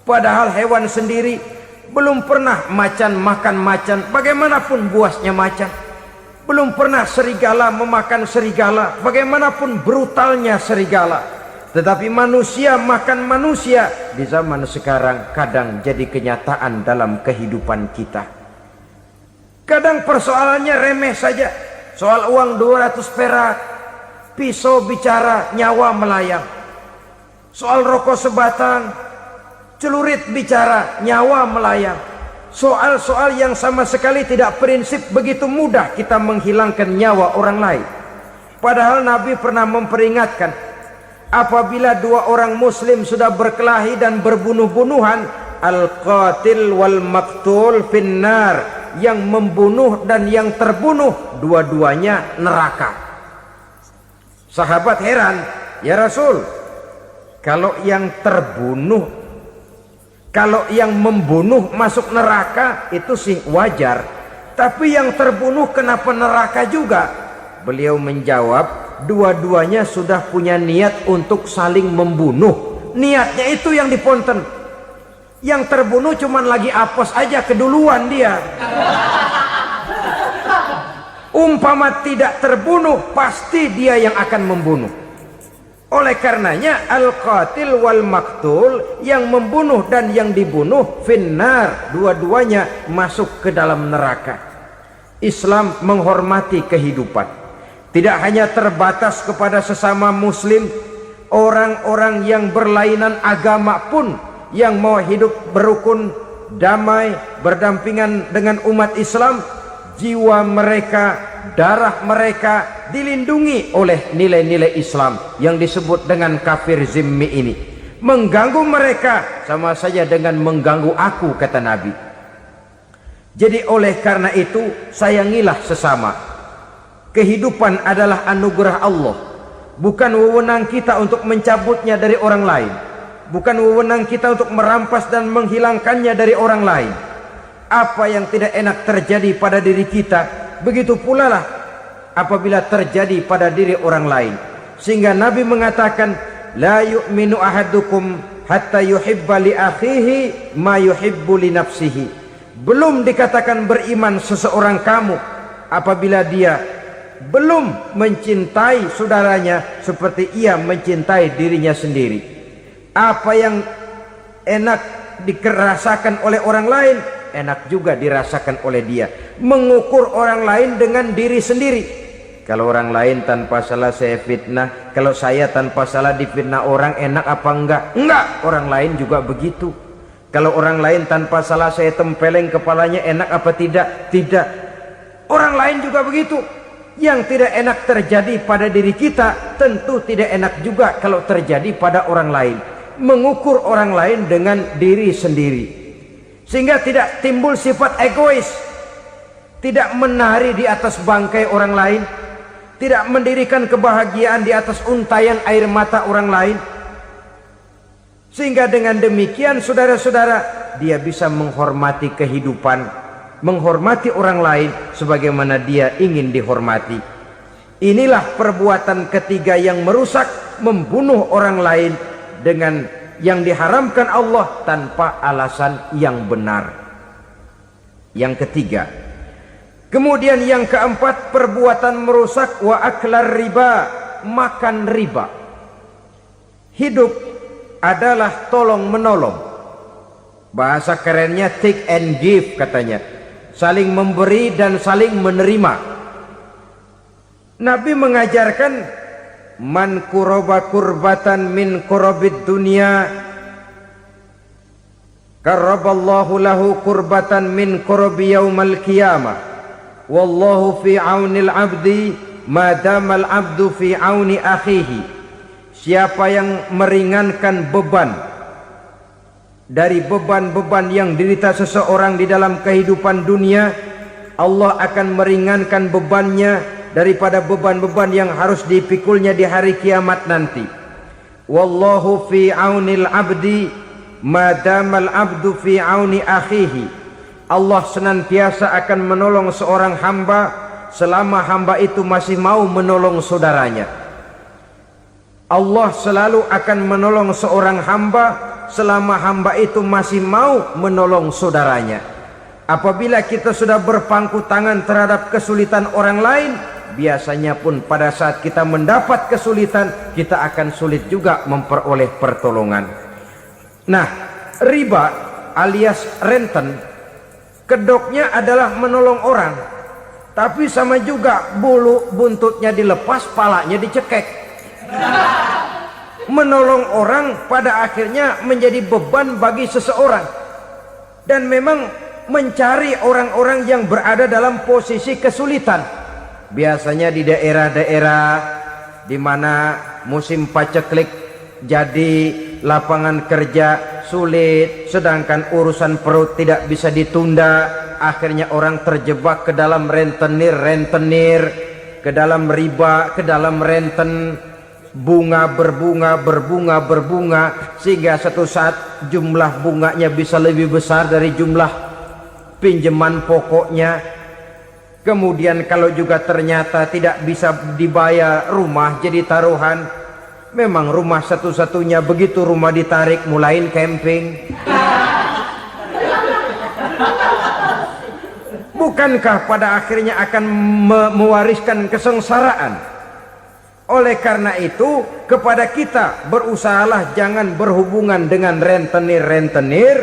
Padahal hewan sendiri belum pernah macan makan macan, bagaimanapun buasnya macan. Belum pernah serigala memakan serigala, bagaimanapun brutalnya serigala. Tetapi manusia makan manusia di zaman sekarang kadang jadi kenyataan dalam kehidupan kita. Kadang persoalannya remeh saja. Soal uang 200 perak, pisau bicara, nyawa melayang. Soal rokok sebatang, celurit bicara, nyawa melayang. Soal-soal yang sama sekali tidak prinsip, begitu mudah kita menghilangkan nyawa orang lain. Padahal Nabi pernah memperingatkan, apabila dua orang muslim sudah berkelahi dan berbunuh-bunuhan, al-qatil wal maktul finnar, yang membunuh dan yang terbunuh dua-duanya neraka. Sahabat heran, ya Rasul, kalau yang terbunuh, kalau yang membunuh masuk neraka itu sih wajar, tapi yang terbunuh kenapa neraka juga? Beliau menjawab, dua-duanya sudah punya niat untuk saling membunuh. Niatnya itu yang diponten. Yang terbunuh cuman lagi apes aja, keduluan dia. Umpama tidak terbunuh, pasti dia yang akan membunuh. Oleh karenanya al-qatil wal maktul, yang membunuh dan yang dibunuh finnar, dua-duanya masuk ke dalam neraka. Islam menghormati kehidupan, tidak hanya terbatas kepada sesama muslim, orang-orang yang berlainan agama pun yang mau hidup berukun, damai, berdampingan dengan umat Islam, jiwa mereka, darah mereka dilindungi oleh nilai-nilai Islam yang disebut dengan kafir zimmi ini. Mengganggu mereka sama saja dengan mengganggu aku, kata Nabi. Jadi oleh karena itu, sayangilah sesama. Kehidupan adalah anugerah Allah, bukan wewenang kita untuk mencabutnya dari orang lain, bukan wewenang kita untuk merampas dan menghilangkannya dari orang lain. Apa yang tidak enak terjadi pada diri kita, begitu pula lah apabila terjadi pada diri orang lain. Sehingga Nabi mengatakan, la yu'minu ahadukum hatta yuhibba li akhihi ma yuhibbu li nafsihi. Belum dikatakan beriman seseorang kamu apabila dia belum mencintai saudaranya seperti ia mencintai dirinya sendiri. Apa yang enak dirasakan oleh orang lain, enak juga dirasakan oleh dia. Mengukur orang lain dengan diri sendiri. Kalau orang lain tanpa salah saya fitnah, kalau saya tanpa salah difitnah orang, enak apa enggak? Enggak, orang lain juga begitu. Kalau orang lain tanpa salah saya tempeleng kepalanya, enak apa tidak? Tidak. Orang lain juga begitu. Yang tidak enak terjadi pada diri kita, tentu tidak enak juga kalau terjadi pada orang lain. Mengukur orang lain dengan diri sendiri, sehingga tidak timbul sifat egois, tidak menari di atas bangkai orang lain, tidak mendirikan kebahagiaan di atas untayan air mata orang lain. Sehingga dengan demikian saudara-saudara, dia bisa menghormati kehidupan, menghormati orang lain sebagaimana dia ingin dihormati. Inilah perbuatan ketiga yang merusak, membunuh orang lain dengan yang diharamkan Allah tanpa alasan yang benar. Yang ketiga. Kemudian yang keempat, perbuatan merusak, wa aklar riba, makan riba. Hidup adalah tolong menolong. Bahasa kerennya take and give katanya. Saling memberi dan saling menerima. Nabi mengajarkan man kuraba kurbatan min kurabid dunya karaballahu lahu kurbatan min kurabi yaumal qiyamah wallahu fi aunil abdi madamal abdu fi auni akhihi. Siapa yang meringankan beban dari beban-beban yang derita seseorang di dalam kehidupan dunia, Allah akan meringankan bebannya daripada beban-beban yang harus dipikulnya di hari kiamat nanti. Wallahu fi aunil abdi madamal abdu fi auni akhihi. Allah senantiasa akan menolong seorang hamba selama hamba itu masih mau menolong saudaranya. Allah selalu akan menolong seorang hamba selama hamba itu masih mau menolong saudaranya. Apabila kita sudah berpangku tangan terhadap kesulitan orang lain, biasanya pun pada saat kita mendapat kesulitan, kita akan sulit juga memperoleh pertolongan. Nah, riba alias renten, kedoknya adalah menolong orang, tapi sama juga bulu buntutnya dilepas, palanya dicekek. Menolong orang pada akhirnya menjadi beban bagi seseorang, dan memang mencari orang-orang yang berada dalam posisi kesulitan. Biasanya di daerah-daerah di mana musim paceklik, jadi lapangan kerja sulit, sedangkan urusan perut tidak bisa ditunda, akhirnya orang terjebak ke dalam rentenir, ke dalam riba, ke dalam renten. Bunga berbunga, sehingga satu saat jumlah bunganya bisa lebih besar dari jumlah pinjaman pokoknya. Kemudian kalau juga ternyata tidak bisa dibayar, rumah jadi taruhan. Memang rumah satu-satunya, begitu rumah ditarik mulain camping. Bukankah pada akhirnya akan mewariskan kesengsaraan? Oleh karena itu, kepada kita berusahalah jangan berhubungan dengan rentenir,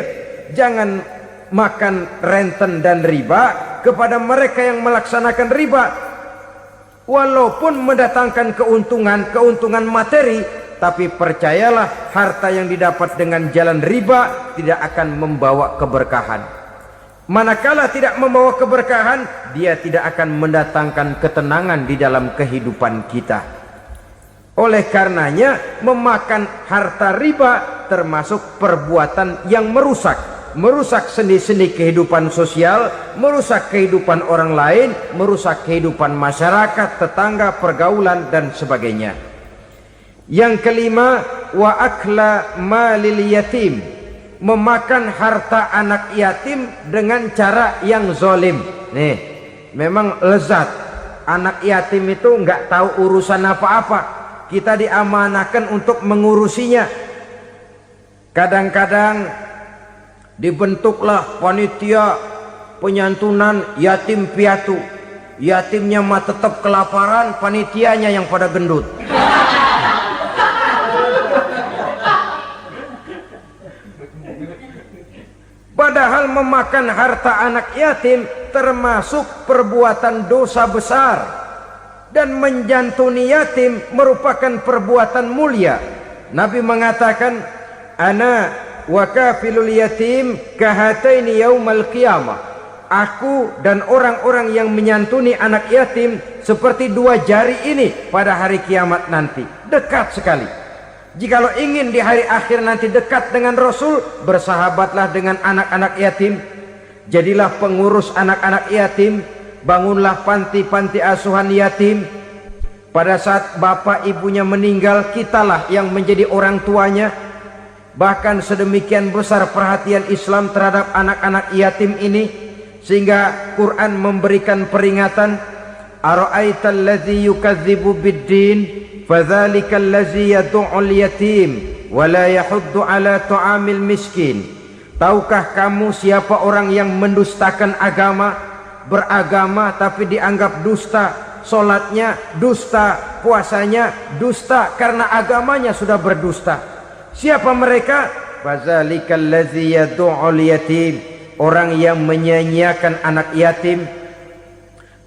jangan makan renten dan riba. Kepada mereka yang melaksanakan riba, walaupun mendatangkan keuntungan materi, tapi percayalah, harta yang didapat dengan jalan riba tidak akan membawa keberkahan. Manakala tidak membawa keberkahan, dia tidak akan mendatangkan ketenangan di dalam kehidupan kita. Oleh karenanya, memakan harta riba termasuk perbuatan yang merusak sendi-sendi kehidupan sosial, merusak kehidupan orang lain, merusak kehidupan masyarakat, tetangga, pergaulan, dan sebagainya. Yang kelima, wa akla malil yatim, memakan harta anak yatim dengan cara yang zalim. Nih, memang lezat. Anak yatim itu nggak tahu urusan apa-apa. Kita diamanahkan untuk mengurusinya. Kadang-kadang dibentuklah panitia penyantunan yatim piatu. Yatimnya mah tetap kelaparan, panitianya yang pada gendut. Padahal memakan harta anak yatim termasuk perbuatan dosa besar. Dan menjantuni yatim merupakan perbuatan mulia. Nabi mengatakan, ana wa kafilul yatim kahataini yaumal qiyamah. Aku dan orang-orang yang menyantuni anak yatim seperti dua jari ini pada hari kiamat nanti. Dekat sekali. Jikalau ingin di hari akhir nanti dekat dengan Rasul, bersahabatlah dengan anak-anak yatim. Jadilah pengurus anak-anak yatim. Bangunlah panti-panti asuhan yatim. Pada saat bapak ibunya meninggal, kitalah yang menjadi orang tuanya. Bahkan sedemikian besar perhatian Islam terhadap anak-anak yatim ini, sehingga Quran memberikan peringatan, ara'aital ladzi yukadzibu biddin fadzalikal ladzi yad'ul yatim wa la yahuddu ala ta'amil miskin. Tahukah kamu siapa orang yang mendustakan agama? Beragama tapi dianggap dusta, solatnya dusta, puasanya dusta, karena agamanya sudah berdusta. Siapa mereka? Fazalikal ladzi yad'ul yatim, orang yang menyia-nyiakan anak yatim,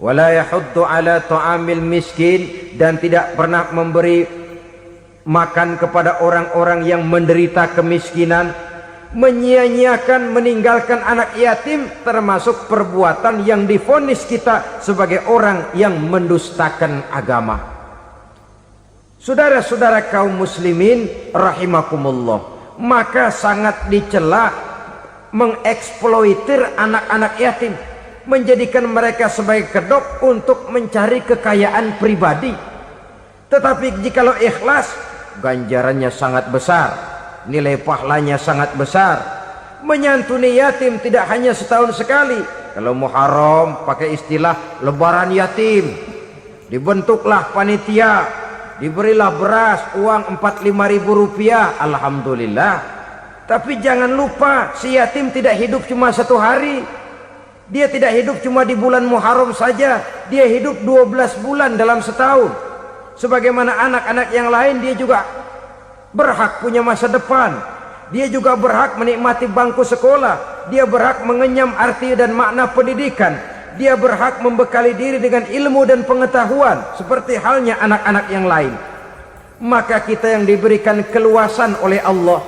wala yahuddu ala ta'amil miskin, dan tidak pernah memberi makan kepada orang-orang yang menderita kemiskinan, menyia-nyiakan, meninggalkan anak yatim, termasuk perbuatan yang divonis kita sebagai orang yang mendustakan agama. Saudara-saudara kaum muslimin rahimakumullah, maka sangat dicela mengeksploitir anak-anak yatim, menjadikan mereka sebagai kedok untuk mencari kekayaan pribadi. Tetapi jikalau ikhlas, ganjarannya sangat besar, nilai pahalanya sangat besar. Menyantuni yatim tidak hanya setahun sekali. Kalau Muharram pakai istilah lebaran yatim, dibentuklah panitia, diberilah beras, uang 45.000 rupiah, alhamdulillah. Tapi jangan lupa, si yatim tidak hidup cuma satu hari. Dia tidak hidup cuma di bulan Muharram saja, dia hidup 12 bulan dalam setahun. Sebagaimana anak-anak yang lain, dia juga berhak punya masa depan. Dia juga berhak menikmati bangku sekolah. Dia berhak mengenyam arti dan makna pendidikan. Dia berhak membekali diri dengan ilmu dan pengetahuan, seperti halnya anak-anak yang lain. Maka kita yang diberikan keluasan oleh Allah,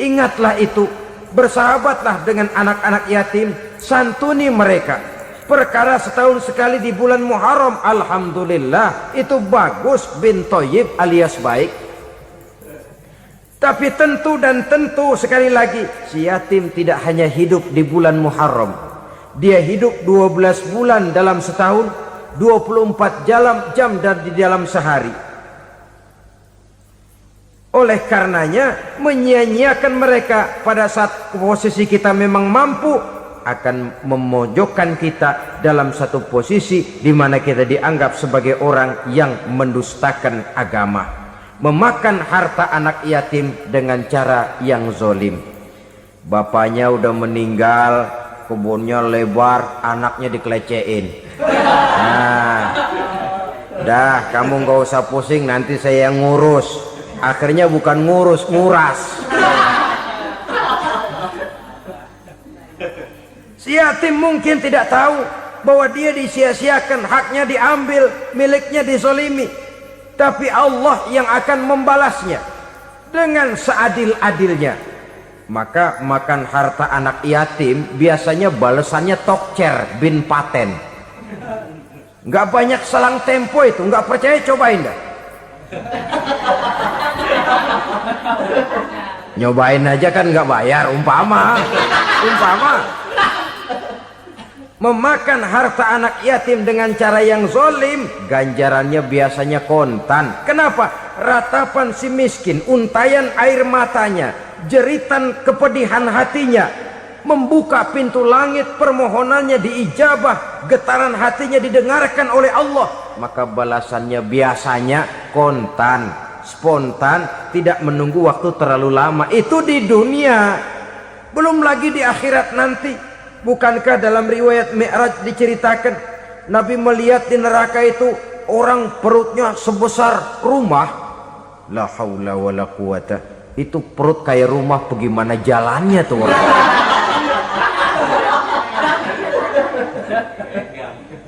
ingatlah itu, bersahabatlah dengan anak-anak yatim, santuni mereka. Perkara setahun sekali di bulan Muharram, alhamdulillah, itu bagus, bin Thayyib alias baik. Tapi tentu dan tentu, sekali lagi, si yatim tidak hanya hidup di bulan Muharram. Dia hidup 12 bulan dalam setahun, 24 jam di dalam sehari. Oleh karenanya, menyia-nyiakan mereka pada saat posisi kita memang mampu, akan memojokkan kita dalam satu posisi di mana kita dianggap sebagai orang yang mendustakan agama, memakan harta anak yatim dengan cara yang zolim. Bapaknya udah meninggal, kebunnya lebar, anaknya dikelecehin. Nah, dah kamu nggak usah pusing, nanti saya yang ngurus. Akhirnya bukan ngurus, nguras. Si yatim mungkin tidak tahu bahwa dia disia-siakan, haknya diambil, miliknya dizolimi. Tapi Allah yang akan membalasnya dengan seadil-adilnya. Maka makan harta anak yatim biasanya balasannya tokcer bin paten. Nggak banyak selang tempo itu, nggak percaya cobain dah. Nyobain aja kan nggak bayar, umpama. Memakan harta anak yatim dengan cara yang zolim, ganjarannya biasanya kontan. Kenapa? Ratapan si miskin, untayan air matanya, jeritan kepedihan hatinya, membuka pintu langit, permohonannya diijabah, getaran hatinya didengarkan oleh Allah. Maka balasannya biasanya kontan, spontan, tidak menunggu waktu terlalu lama. Itu di dunia, belum lagi di akhirat nanti. Bukankah dalam riwayat Mi'raj diceritakan Nabi melihat di neraka itu orang perutnya sebesar rumah? La haula wala quwata. Itu perut kayak rumah, bagaimana jalannya tuh orang?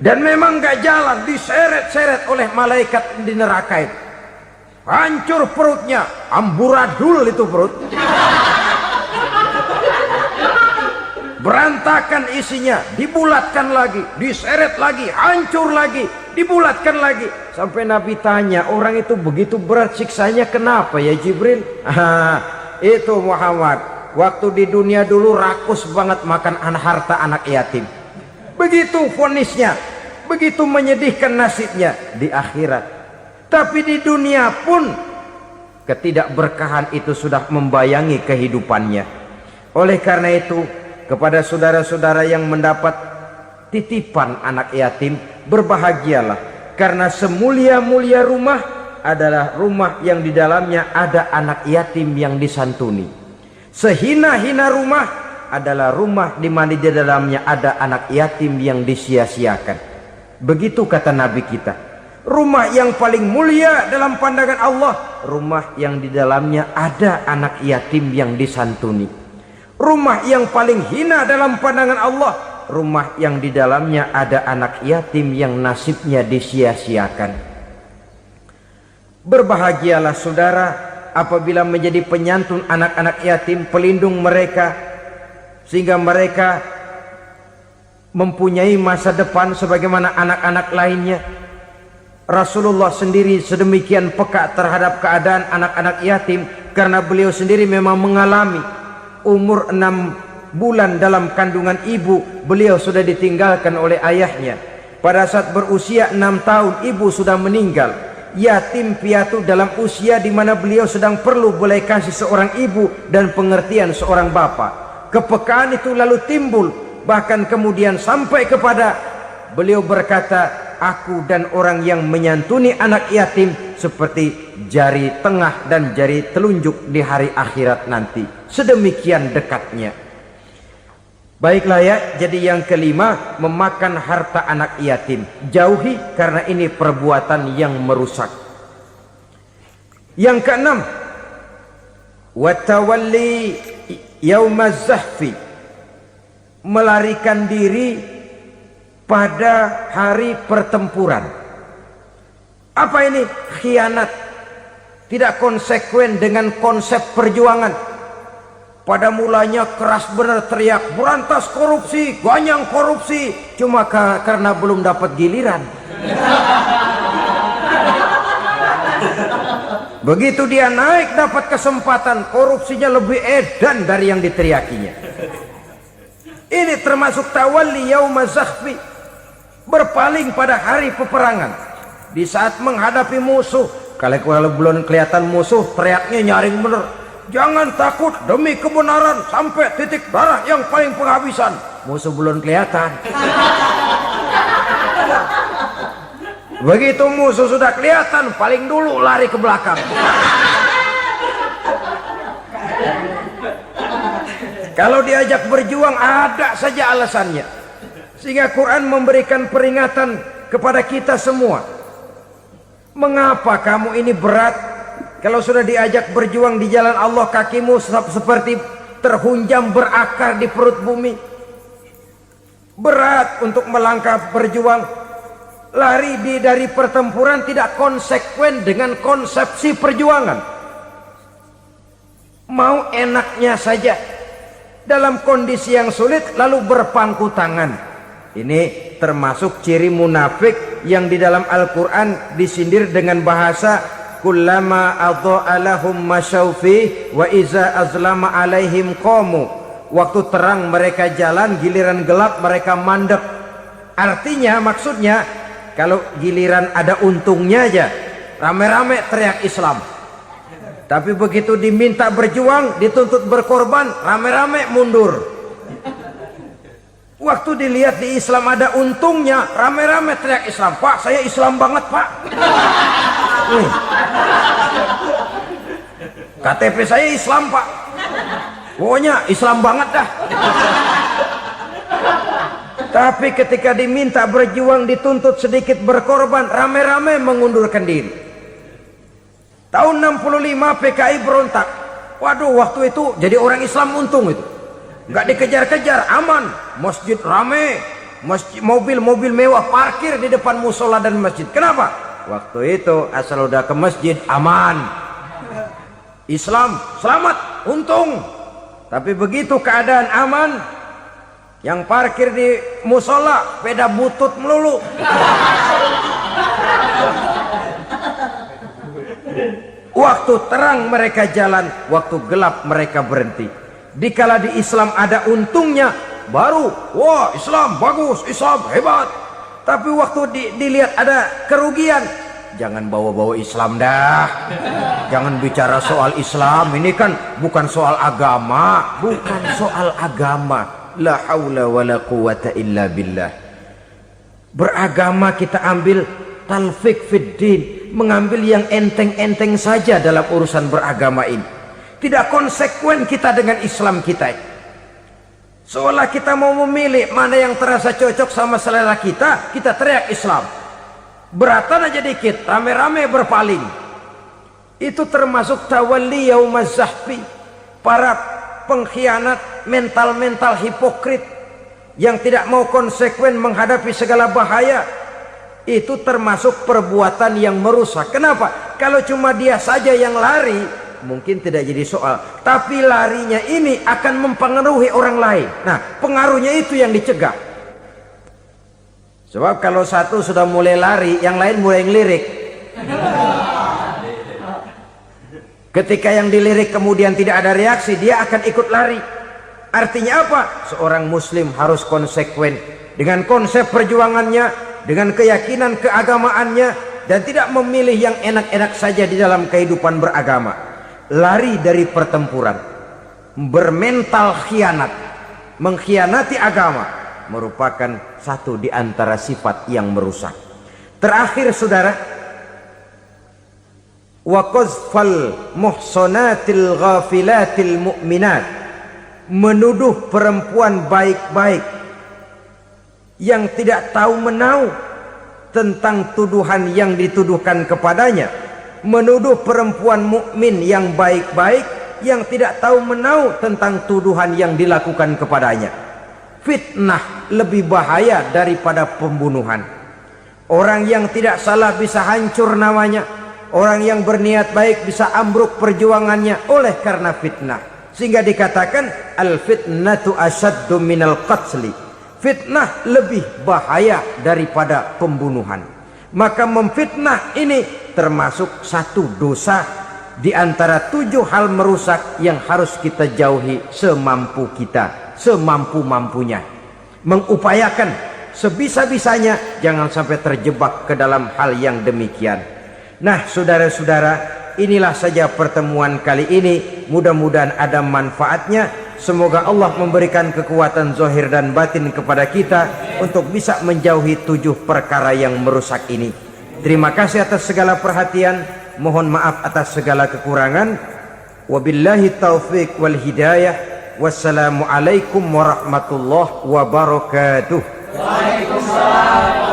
Dan memang gak jalan, diseret-seret oleh malaikat di neraka itu. Hancur perutnya, amburadul itu perut. Berantakan isinya, dibulatkan lagi, diseret lagi, hancur lagi, dibulatkan lagi. Sampai Nabi tanya, orang itu begitu berat siksanya kenapa ya Jibril? Itu Muhammad, waktu di dunia dulu rakus banget makan harta anak yatim. Begitu vonisnya, begitu menyedihkan nasibnya di akhirat. Tapi di dunia pun ketidakberkahan itu sudah membayangi kehidupannya. Oleh karena itu, kepada saudara-saudara yang mendapat titipan anak yatim, berbahagialah, karena semulia-mulia rumah adalah rumah yang di dalamnya ada anak yatim yang disantuni. Sehina-hina rumah adalah rumah di mana di dalamnya ada anak yatim yang disia-siakan. Begitu kata Nabi kita. Rumah yang paling mulia dalam pandangan Allah, rumah yang di dalamnya ada anak yatim yang disantuni. Rumah yang paling hina dalam pandangan Allah, rumah yang di dalamnya ada anak yatim yang nasibnya disia-siakan. Berbahagialah saudara apabila menjadi penyantun anak-anak yatim, pelindung mereka, sehingga mereka mempunyai masa depan sebagaimana anak-anak lainnya. Rasulullah sendiri sedemikian peka terhadap keadaan anak-anak yatim karena beliau sendiri memang mengalami umur 6 bulan dalam kandungan ibu, beliau sudah ditinggalkan oleh ayahnya. Pada saat berusia 6 tahun ibu sudah meninggal. Yatim piatu dalam usia di mana beliau sedang perlu belas kasih seorang ibu dan pengertian seorang bapa. Kepekaan itu lalu timbul, bahkan kemudian sampai kepada beliau berkata, aku dan orang yang menyantuni anak yatim seperti jari tengah dan jari telunjuk di hari akhirat nanti. Sedemikian dekatnya. Baiklah ya, jadi yang kelima, memakan harta anak yatim. Jauhi karena ini perbuatan yang merusak. Yang keenam, watawalli yaumaz zahfi, melarikan diri pada hari pertempuran. Apa ini? Khianat. Tidak konsekuen dengan konsep perjuangan. Pada mulanya keras benar teriak, berantas korupsi, ganyang korupsi. Cuma karena belum dapat giliran. Begitu dia naik dapat kesempatan, korupsinya lebih edan dari yang diteriakinya. Ini termasuk tawalli yaumaz zahfi, berpaling pada hari peperangan. Di saat menghadapi musuh, kalau belum kelihatan musuh, teriaknya nyaring bener. Jangan takut demi kebenaran sampai titik darah yang paling penghabisan. Musuh belum kelihatan. Begitu musuh sudah kelihatan, paling dulu lari ke belakang. Kalau diajak berjuang ada saja alasannya. Sehingga Quran memberikan peringatan kepada kita semua. Mengapa kamu ini berat? Kalau sudah diajak berjuang di jalan Allah, kakimu seperti terhunjam berakar di perut bumi. Berat untuk melangkah berjuang. Lari dari pertempuran tidak konsekuen dengan konsepsi perjuangan. Mau enaknya saja. Dalam kondisi yang sulit lalu berpangku tangan. Ini termasuk ciri munafik yang di dalam Al-Quran disindir dengan bahasa kullama adha'a lahum masyaufi wa iza azlama alaihim qamu. Waktu terang mereka jalan, giliran gelap mereka mandek. Artinya, maksudnya kalau giliran ada untungnya aja rame-rame teriak Islam, tapi begitu diminta berjuang, dituntut berkorban, rame-rame mundur. Waktu dilihat di Islam ada untungnya, rame-rame teriak Islam. Pak, saya Islam banget pak. KTP saya Islam pak, pokoknya Islam banget dah. Tapi ketika diminta berjuang, dituntut sedikit berkorban, rame-rame mengundurkan diri. Tahun 65 PKI berontak. Waduh, waktu itu jadi orang Islam untung itu, nggak dikejar-kejar, aman. Masjid rame, mobil-mobil mewah parkir di depan musola dan masjid. Kenapa? Waktu itu asal udah ke masjid aman, Islam selamat, untung. Tapi begitu keadaan aman, yang parkir di musola sepeda butut melulu. Waktu terang mereka jalan, waktu gelap mereka berhenti. Dikala di Islam ada untungnya, baru wah Islam bagus, Islam hebat. Tapi waktu dilihat ada kerugian, jangan bawa-bawa Islam dah. Jangan bicara soal Islam, ini kan bukan soal agama. Bukan soal agama. La haula wa la quwata illa billah. Beragama kita ambil talfik fid din, mengambil yang enteng-enteng saja dalam urusan beragama ini. Tidak konsekuen kita dengan Islam kita. Seolah kita mau memilih mana yang terasa cocok sama selera kita, kita teriak Islam. Beratan aja dikit, rame-rame berpaling. Itu termasuk tawalli yaumaz zahfi. Para pengkhianat, mental-mental hipokrit yang tidak mau konsekuen menghadapi segala bahaya. Itu termasuk perbuatan yang merusak. Kenapa? Kalau cuma dia saja yang lari, mungkin tidak jadi soal. Tapi larinya ini akan mempengaruhi orang lain. Nah, pengaruhnya itu yang dicegah. Sebab kalau satu sudah mulai lari, yang lain mulai ngelirik. Ketika yang dilirik kemudian tidak ada reaksi, dia akan ikut lari. Artinya apa? Seorang muslim harus konsekuen dengan konsep perjuangannya, dengan keyakinan keagamaannya, dan tidak memilih yang enak-enak saja di dalam kehidupan beragama. Lari dari pertempuran, bermental khianat, mengkhianati agama, merupakan satu di antara sifat yang merusak. Terakhir saudara, wa qazfal muhsanatil ghafilatil mu'minat, menuduh perempuan baik-baik yang tidak tahu menau tentang tuduhan yang dituduhkan kepadanya, menuduh perempuan mukmin yang baik-baik yang tidak tahu menau tentang tuduhan yang dilakukan kepadanya. Fitnah lebih bahaya daripada pembunuhan. Orang yang tidak salah bisa hancur namanya, orang yang berniat baik bisa ambruk perjuangannya oleh karena fitnah. Sehingga dikatakan al-fitnatu asyaddu minal qatli. Fitnah lebih bahaya daripada pembunuhan. Maka memfitnah ini termasuk satu dosa di antara 7 hal merusak yang harus kita jauhi semampu kita, semampu-mampunya. Mengupayakan sebisa-bisanya jangan sampai terjebak ke dalam hal yang demikian. Nah, saudara-saudara, inilah saja pertemuan kali ini. Mudah-mudahan ada manfaatnya. Semoga Allah memberikan kekuatan zahir dan batin kepada kita untuk bisa menjauhi 7 perkara yang merusak ini. Terima kasih atas segala perhatian. Mohon maaf atas segala kekurangan. Wabillahi taufiq wal hidayah. Wassalamualaikum warahmatullahi wabarakatuh. Waalaikumsalam.